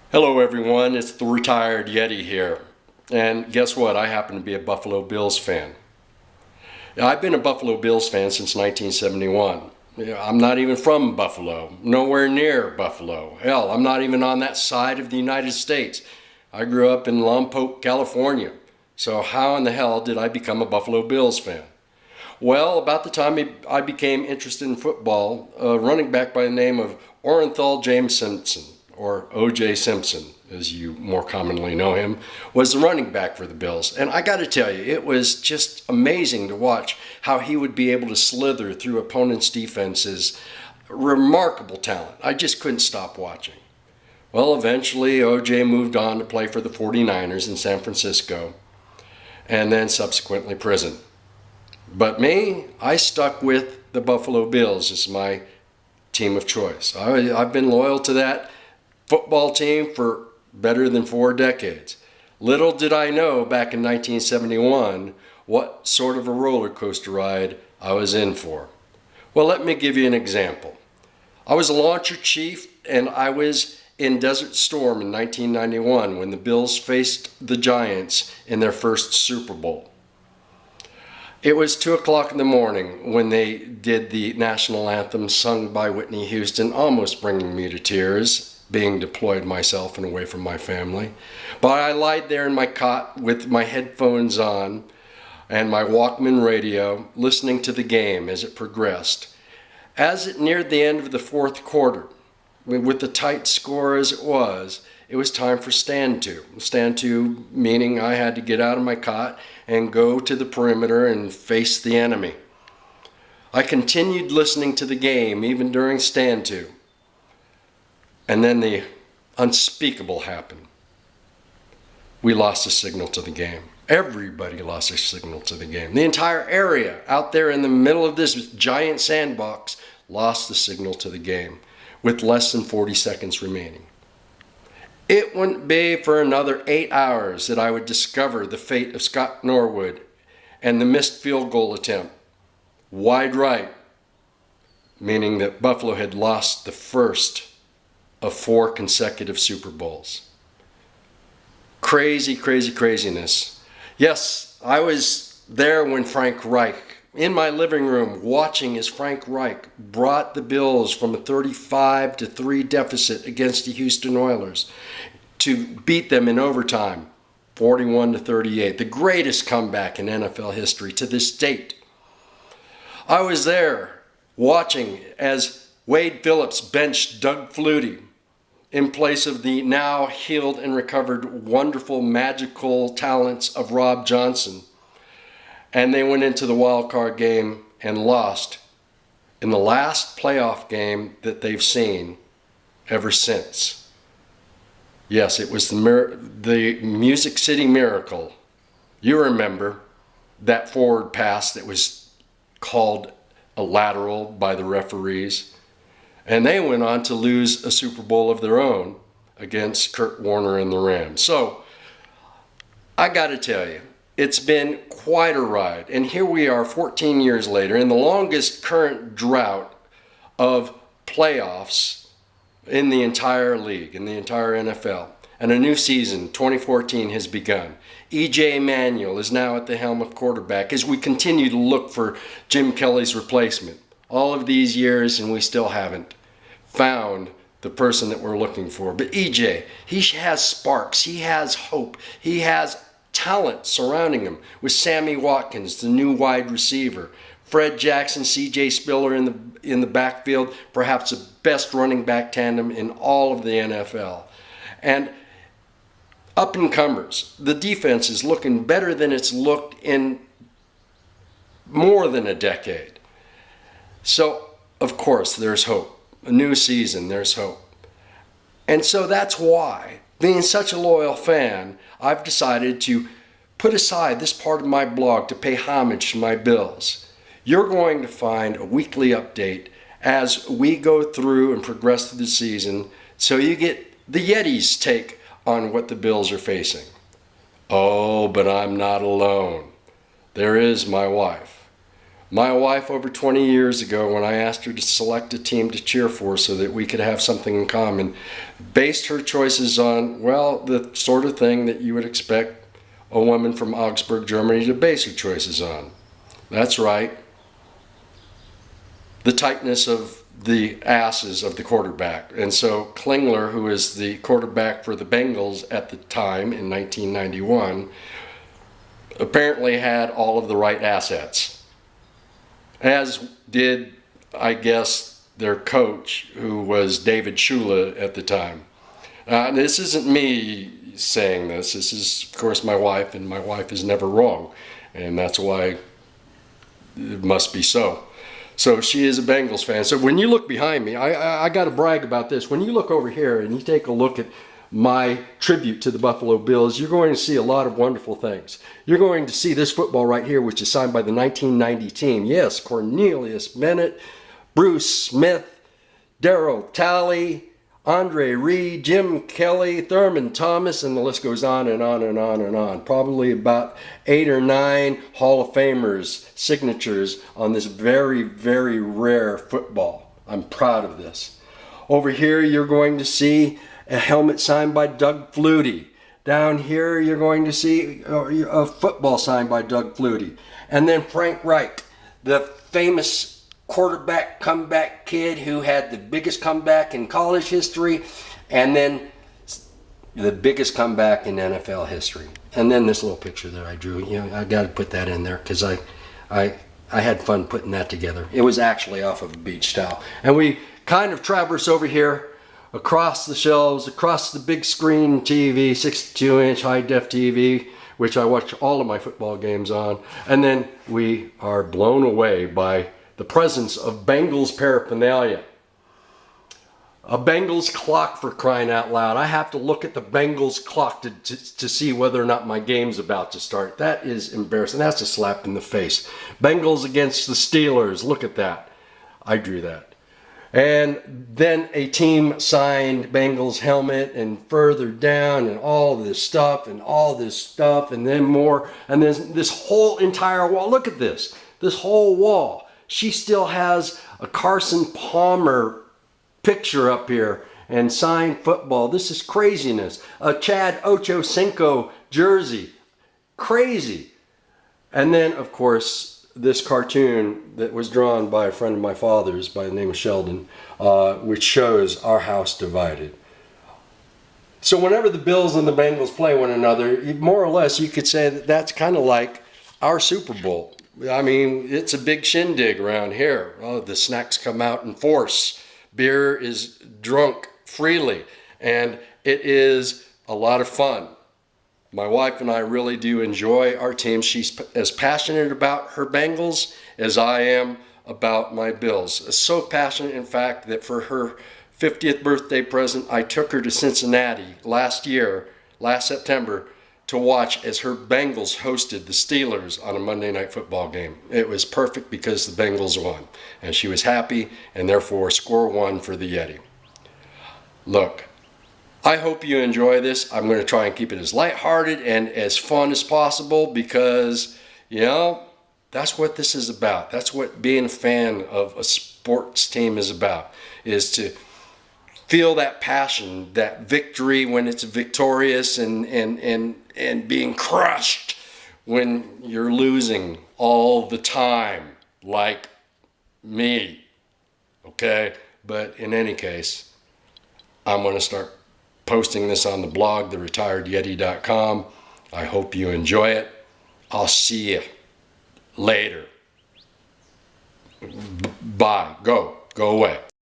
Hello everyone, it's the retired Yeti here. And guess what? I happen to be a Buffalo Bills fan. I've been a Buffalo Bills fan since 1971. I'm not even from Buffalo, nowhere near Buffalo. Hell, I'm not even on that side of the United States. I grew up in Lompoc, California. So how in the hell did I become a Buffalo Bills fan? Well, about the time I became interested in football, a running back by the name of Orenthal James Simpson, or O.J. Simpson, as you more commonly know him, was the running back for the Bills. And I got to tell you, it was just amazing to watch how he would be able to slither through opponents' defenses. Remarkable talent. I just couldn't stop watching. Well, eventually, O.J. moved on to play for the 49ers in San Francisco, and then subsequently prison. But me, I stuck with the Buffalo Bills as my team of choice. I've been loyal to that football team for better than 4 decades. Little did I know back in 1971 what sort of a roller coaster ride I was in for. Well, let me give you an example. I was a launcher chief and I was in Desert Storm in 1991 when the Bills faced the Giants in their first Super Bowl. It was 2 o'clock in the morning when they did the national anthem sung by Whitney Houston, almost bringing me to tears, being deployed myself and away from my family. But I lied there in my cot with my headphones on and my Walkman radio, listening to the game as it progressed. As it neared the end of the fourth quarter, with the tight score as it was time for stand to. Stand to meaning I had to get out of my cot and go to the perimeter and face the enemy. I continued listening to the game even during stand to. And then the unspeakable happened. We lost the signal to the game. Everybody lost their signal to the game. The entire area out there in the middle of this giant sandbox lost the signal to the game with less than 40 seconds remaining. It wouldn't be for another 8 hours that I would discover the fate of Scott Norwood and the missed field goal attempt. Wide right, meaning that Buffalo had lost the first of 4 consecutive Super Bowls. Crazy, crazy, craziness. Yes, I was there when Frank Reich, in my living room, watching as Frank Reich brought the Bills from a 35-3 deficit against the Houston Oilers to beat them in overtime, 41-38, the greatest comeback in NFL history to this date. I was there watching as Wade Phillips benched Doug Flutie in place of the now healed and recovered wonderful, magical talents of Rob Johnson. And they went into the wild card game and lost in the last playoff game that they've seen ever since. Yes, it was the Music City Miracle. You remember that forward pass that was called a lateral by the referees. And they went on to lose a Super Bowl of their own against Kurt Warner and the Rams. So, I got to tell you, it's been quite a ride. And here we are 14 years later in the longest current drought of playoffs in the entire league, in the entire NFL. And a new season, 2014, has begun. E.J. Manuel is now at the helm of quarterback as we continue to look for Jim Kelly's replacement. All of these years and we still haven't found the person that we're looking for. But E.J., he has sparks, he has hope, he has talent surrounding him with Sammy Watkins, the new wide receiver, Fred Jackson, C.J. Spiller in the backfield, perhaps the best running back tandem in all of the NFL. And up-and-comers, the defense is looking better than it's looked in more than a decade. So, of course, there's hope. A new season, there's hope. And so that's why, being such a loyal fan, I've decided to put aside this part of my blog to pay homage to my Bills. You're going to find a weekly update as we go through and progress through the season, so you get the Yeti's take on what the Bills are facing. Oh, but I'm not alone. There is my wife. My wife, over 20 years ago, when I asked her to select a team to cheer for so that we could have something in common, based her choices on, well, the sort of thing that you would expect a woman from Augsburg, Germany to base her choices on. That's right. The tightness of the asses of the quarterback. And so Klingler, who is the quarterback for the Bengals at the time in 1991, apparently had all of the right assets. As did, I guess, their coach, who was David Shula at the time. This isn't me saying this. This is, of course, my wife, and my wife is never wrong. And that's why it must be so. So she is a Bengals fan. So when you look behind me, I got to brag about this. When you look over here and you take a look at my tribute to the Buffalo Bills, you're going to see a lot of wonderful things. You're going to see this football right here, which is signed by the 1990 team. Yes, Cornelius Bennett, Bruce Smith, Darryl Talley, Andre Reed, Jim Kelly, Thurman Thomas, and the list goes on and on and on and on. Probably about 8 or 9 Hall of Famers signatures on this very, very rare football. I'm proud of this. Over here, you're going to see a helmet signed by Doug Flutie. Down here, you're going to see a football signed by Doug Flutie. And then Frank Reich, the famous quarterback comeback kid who had the biggest comeback in college history, and then the biggest comeback in NFL history. And then this little picture that I drew, I got to put that in there because I had fun putting that together. It was actually off of a beach towel. And we kind of traverse over here across the shelves, across the big screen TV, 62-inch high-def TV, which I watch all of my football games on. And then we are blown away by the presence of Bengals paraphernalia. A Bengals clock, for crying out loud. I have to look at the Bengals clock to see whether or not my game's about to start. That is embarrassing. That's a slap in the face. Bengals against the Steelers. Look at that. I drew that. And then a team signed Bengals helmet, and further down, and all this stuff, and then more. And then this whole entire wall. Look at this. This whole wall. She still has a Carson Palmer picture up here and signed football. This is craziness. A Chad Ochocinco jersey. Crazy. And then, of course, this cartoon that was drawn by a friend of my father's by the name of Sheldon, which shows our house divided. So whenever the Bills and the Bengals play one another, more or less you could say that that's kind of like our Super Bowl. I mean, it's a big shindig around here. Oh, the snacks come out in force. Beer is drunk freely, and it is a lot of fun. My wife and I really do enjoy our team. She's as passionate about her Bengals as I am about my Bills. So passionate, in fact, that for her 50th birthday present, I took her to Cincinnati last September, to watch as her Bengals hosted the Steelers on a Monday Night Football game. It was perfect because the Bengals won, and she was happy, and therefore score one for the Yeti. Look, I hope you enjoy this. I'm going to try and keep it as lighthearted and as fun as possible because, that's what this is about. That's what being a fan of a sports team is about, is to feel that passion, that victory when it's victorious, and being crushed when you're losing all the time, like me. Okay? But in any case, I'm going to start posting this on the blog, theretiredyeti.com. I hope you enjoy it. I'll see you later. Bye. Go away.